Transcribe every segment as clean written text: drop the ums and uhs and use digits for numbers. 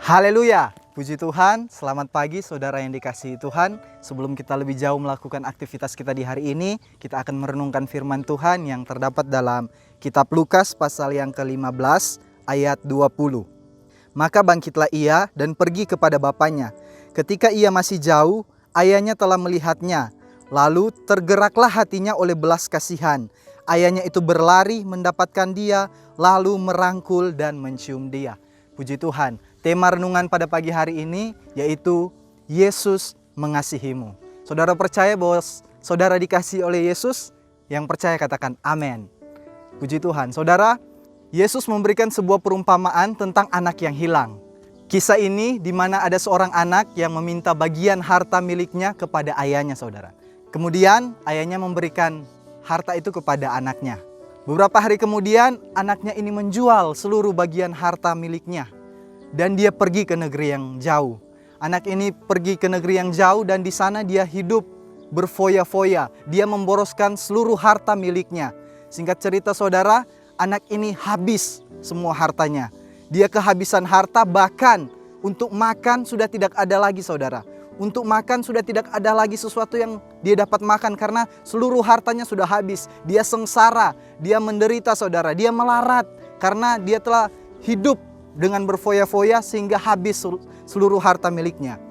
Haleluya, puji Tuhan, selamat pagi saudara yang dikasihi Tuhan. Sebelum kita lebih jauh melakukan aktivitas kita di hari ini, kita akan merenungkan firman Tuhan yang terdapat dalam kitab Lukas pasal yang ke-15 ayat 20. Maka bangkitlah ia dan pergi kepada bapaknya. Ketika ia masih jauh, ayahnya telah melihatnya. Lalu tergeraklah hatinya oleh belas kasihan. Ayahnya itu berlari mendapatkan dia, lalu merangkul dan mencium dia. Puji Tuhan, tema renungan pada pagi hari ini yaitu Yesus mengasihimu. Saudara percaya bahwa saudara dikasihi oleh Yesus? Yang percaya katakan amin. Puji Tuhan. Saudara, Yesus memberikan sebuah perumpamaan tentang anak yang hilang. Kisah ini di mana ada seorang anak yang meminta bagian harta miliknya kepada ayahnya, saudara. Kemudian ayahnya memberikan harta itu kepada anaknya. Beberapa hari kemudian anaknya ini menjual seluruh bagian harta miliknya. Dan dia pergi ke negeri yang jauh. Anak ini pergi ke negeri yang jauh dan di sana dia hidup berfoya-foya. Dia memboroskan seluruh harta miliknya. Singkat cerita saudara, anak ini habis semua hartanya. Dia kehabisan harta, bahkan untuk makan sudah tidak ada lagi saudara. Untuk makan sudah tidak ada lagi sesuatu yang dia dapat makan karena seluruh hartanya sudah habis. Dia sengsara, dia menderita saudara, dia melarat karena dia telah hidup dengan berfoya-foya sehingga habis seluruh harta miliknya.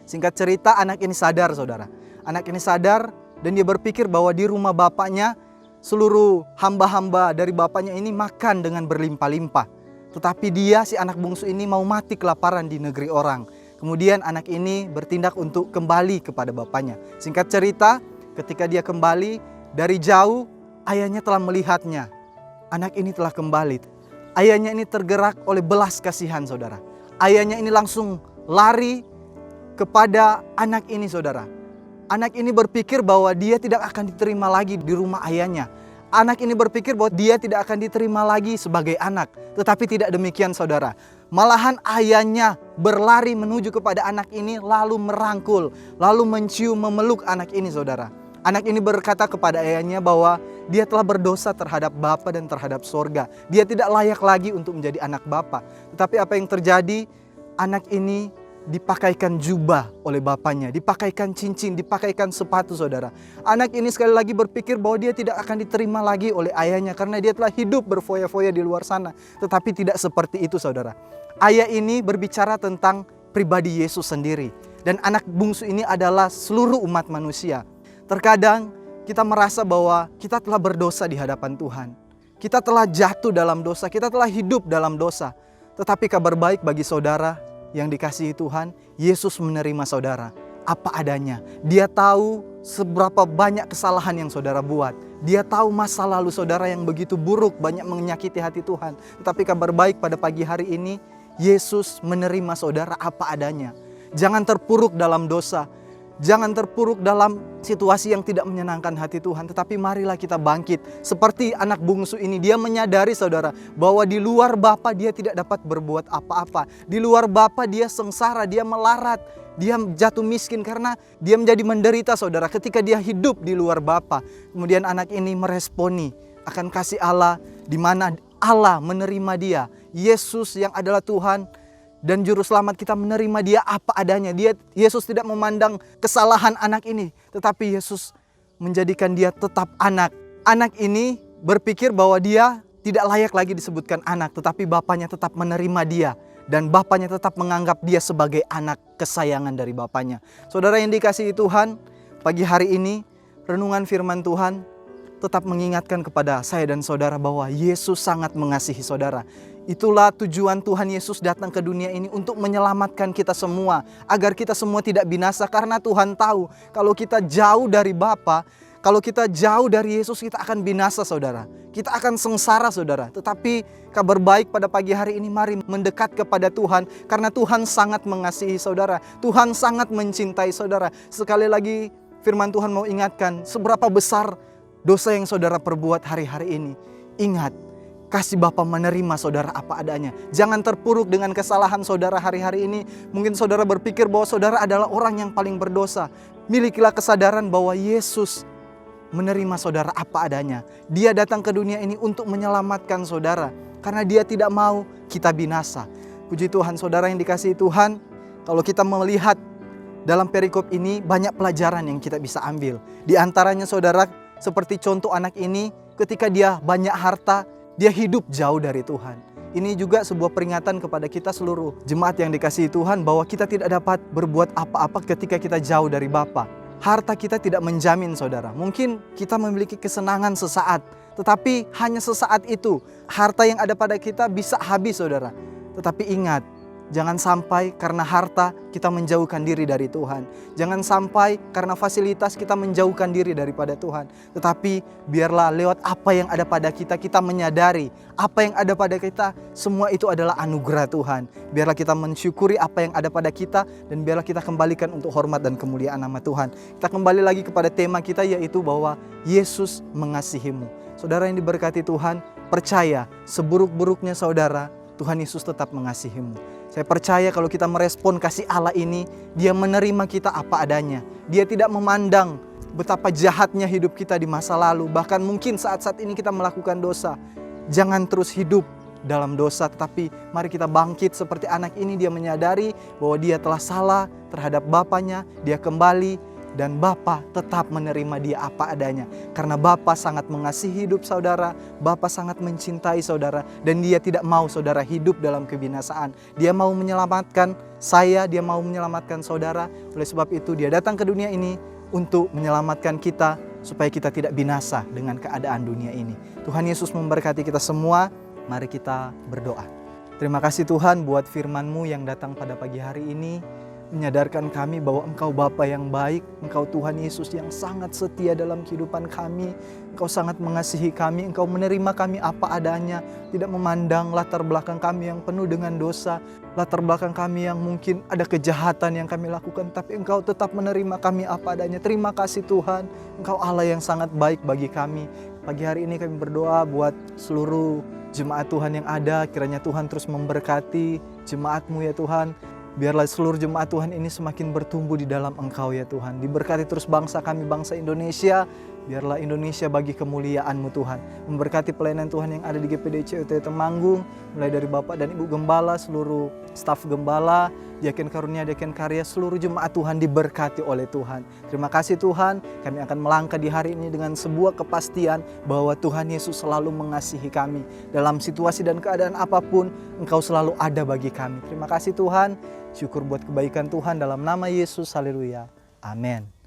Singkat cerita anak ini sadar saudara. Anak ini sadar dan dia berpikir bahwa di rumah bapaknya seluruh hamba-hamba dari bapaknya ini makan dengan berlimpah-limpah. Tetapi dia si anak bungsu ini mau mati kelaparan di negeri orang. Kemudian anak ini bertindak untuk kembali kepada bapaknya. Singkat cerita, ketika dia kembali dari jauh, ayahnya telah melihatnya. Anak ini telah kembali. Ayahnya ini tergerak oleh belas kasihan, saudara. Ayahnya ini langsung lari kepada anak ini, saudara. Anak ini berpikir bahwa dia tidak akan diterima lagi di rumah ayahnya. Anak ini berpikir bahwa dia tidak akan diterima lagi sebagai anak. Tetapi tidak demikian, saudara. Malahan ayahnya berlari menuju kepada anak ini lalu merangkul, lalu mencium, memeluk anak ini saudara. Anak ini berkata kepada ayahnya bahwa dia telah berdosa terhadap Bapa dan terhadap sorga. Dia tidak layak lagi untuk menjadi anak Bapa. Tetapi apa yang terjadi? Anak ini dipakaikan jubah oleh bapaknya, dipakaikan cincin, dipakaikan sepatu saudara. Anak ini sekali lagi berpikir bahwa dia tidak akan diterima lagi oleh ayahnya karena dia telah hidup berfoya-foya di luar sana. Tetapi tidak seperti itu saudara. Ayah ini berbicara tentang pribadi Yesus sendiri. Dan anak bungsu ini adalah seluruh umat manusia. Terkadang kita merasa bahwa kita telah berdosa di hadapan Tuhan. Kita telah jatuh dalam dosa, kita telah hidup dalam dosa. Tetapi kabar baik bagi saudara yang dikasihi Tuhan, Yesus menerima saudara apa adanya. Dia tahu seberapa banyak kesalahan yang saudara buat. Dia tahu masa lalu saudara yang begitu buruk, banyak menyakiti hati Tuhan. Tetapi kabar baik pada pagi hari ini, Yesus menerima saudara apa adanya. Jangan terpuruk dalam dosa. Jangan terpuruk dalam situasi yang tidak menyenangkan hati Tuhan. Tetapi marilah kita bangkit. Seperti anak bungsu ini, dia menyadari saudara bahwa di luar Bapa dia tidak dapat berbuat apa-apa. Di luar Bapa dia sengsara, dia melarat, dia jatuh miskin karena dia menjadi menderita saudara ketika dia hidup di luar Bapa. Kemudian anak ini meresponi akan kasih Allah di mana Allah menerima dia. Yesus yang adalah Tuhan dan juru selamat kita menerima dia apa adanya. Yesus tidak memandang kesalahan anak ini, tetapi Yesus menjadikan dia tetap anak. Anak ini berpikir bahwa dia tidak layak lagi disebutkan anak, tetapi bapaknya tetap menerima dia dan bapaknya tetap menganggap dia sebagai anak kesayangan dari bapaknya. Saudara yang dikasihi Tuhan, pagi hari ini renungan firman Tuhan tetap mengingatkan kepada saya dan saudara bahwa Yesus sangat mengasihi saudara. Itulah tujuan Tuhan Yesus datang ke dunia ini untuk menyelamatkan kita semua. Agar kita semua tidak binasa karena Tuhan tahu kalau kita jauh dari Bapa, kalau kita jauh dari Yesus kita akan binasa saudara. Kita akan sengsara saudara. Tetapi kabar baik pada pagi hari ini, mari mendekat kepada Tuhan. Karena Tuhan sangat mengasihi saudara. Tuhan sangat mencintai saudara. Sekali lagi firman Tuhan mau ingatkan seberapa besar dosa yang saudara perbuat hari-hari ini. Ingat, kasih Bapa menerima saudara apa adanya. Jangan terpuruk dengan kesalahan saudara hari-hari ini. Mungkin saudara berpikir bahwa saudara adalah orang yang paling berdosa. Milikilah kesadaran bahwa Yesus menerima saudara apa adanya. Dia datang ke dunia ini untuk menyelamatkan saudara. Karena dia tidak mau kita binasa. Puji Tuhan, saudara yang dikasihi Tuhan, kalau kita melihat dalam perikop ini banyak pelajaran yang kita bisa ambil. Di antaranya saudara, seperti contoh anak ini, ketika dia banyak harta, dia hidup jauh dari Tuhan. Ini juga sebuah peringatan kepada kita seluruh jemaat yang dikasihi Tuhan bahwa kita tidak dapat berbuat apa-apa ketika kita jauh dari Bapa. Harta kita tidak menjamin saudara. Mungkin kita memiliki kesenangan sesaat, tetapi hanya sesaat itu. Harta yang ada pada kita bisa habis saudara. Tetapi ingat, jangan sampai karena harta kita menjauhkan diri dari Tuhan. Jangan sampai karena fasilitas kita menjauhkan diri daripada Tuhan. Tetapi biarlah lewat apa yang ada pada kita, kita menyadari apa yang ada pada kita, semua itu adalah anugerah Tuhan. Biarlah kita mensyukuri apa yang ada pada kita, dan biarlah kita kembalikan untuk hormat dan kemuliaan nama Tuhan. Kita kembali lagi kepada tema kita, yaitu bahwa Yesus mengasihimu. Saudara yang diberkati Tuhan, percaya seburuk-buruknya saudara, Tuhan Yesus tetap mengasihimu. Saya percaya kalau kita merespon kasih Allah ini, Dia menerima kita apa adanya. Dia tidak memandang betapa jahatnya hidup kita di masa lalu. Bahkan mungkin saat-saat ini kita melakukan dosa. Jangan terus hidup dalam dosa, tetapi mari kita bangkit seperti anak ini. Dia menyadari bahwa dia telah salah terhadap bapaknya. Dia kembali, dan Bapa tetap menerima dia apa adanya. Karena Bapa sangat mengasihi hidup saudara, Bapa sangat mencintai saudara, dan Dia tidak mau saudara hidup dalam kebinasaan. Dia mau menyelamatkan saya, Dia mau menyelamatkan saudara. Oleh sebab itu Dia datang ke dunia ini untuk menyelamatkan kita, supaya kita tidak binasa dengan keadaan dunia ini. Tuhan Yesus memberkati kita semua. Mari kita berdoa. Terima kasih Tuhan buat firman-Mu yang datang pada pagi hari ini, menyadarkan kami bahwa Engkau Bapa yang baik, Engkau Tuhan Yesus yang sangat setia dalam kehidupan kami. Engkau sangat mengasihi kami, Engkau menerima kami apa adanya, tidak memandang latar belakang kami yang penuh dengan dosa, latar belakang kami yang mungkin ada kejahatan yang kami lakukan, tapi Engkau tetap menerima kami apa adanya. Terima kasih Tuhan, Engkau Allah yang sangat baik bagi kami. Pagi hari ini kami berdoa buat seluruh jemaat Tuhan yang ada, kiranya Tuhan terus memberkati jemaat-Mu ya Tuhan. Biarlah seluruh jemaat Tuhan ini semakin bertumbuh di dalam Engkau ya Tuhan. Diberkati terus bangsa kami, bangsa Indonesia. Biarlah Indonesia bagi kemuliaan-Mu Tuhan. Memberkati pelayanan Tuhan yang ada di GPD CUT Temanggung, mulai dari Bapak dan Ibu Gembala, seluruh staf Gembala, Diaken Karunia, Diaken Karya, seluruh jemaat Tuhan diberkati oleh Tuhan. Terima kasih Tuhan, kami akan melangkah di hari ini dengan sebuah kepastian bahwa Tuhan Yesus selalu mengasihi kami. Dalam situasi dan keadaan apapun, Engkau selalu ada bagi kami. Terima kasih Tuhan, syukur buat kebaikan Tuhan dalam nama Yesus, haleluya, amin.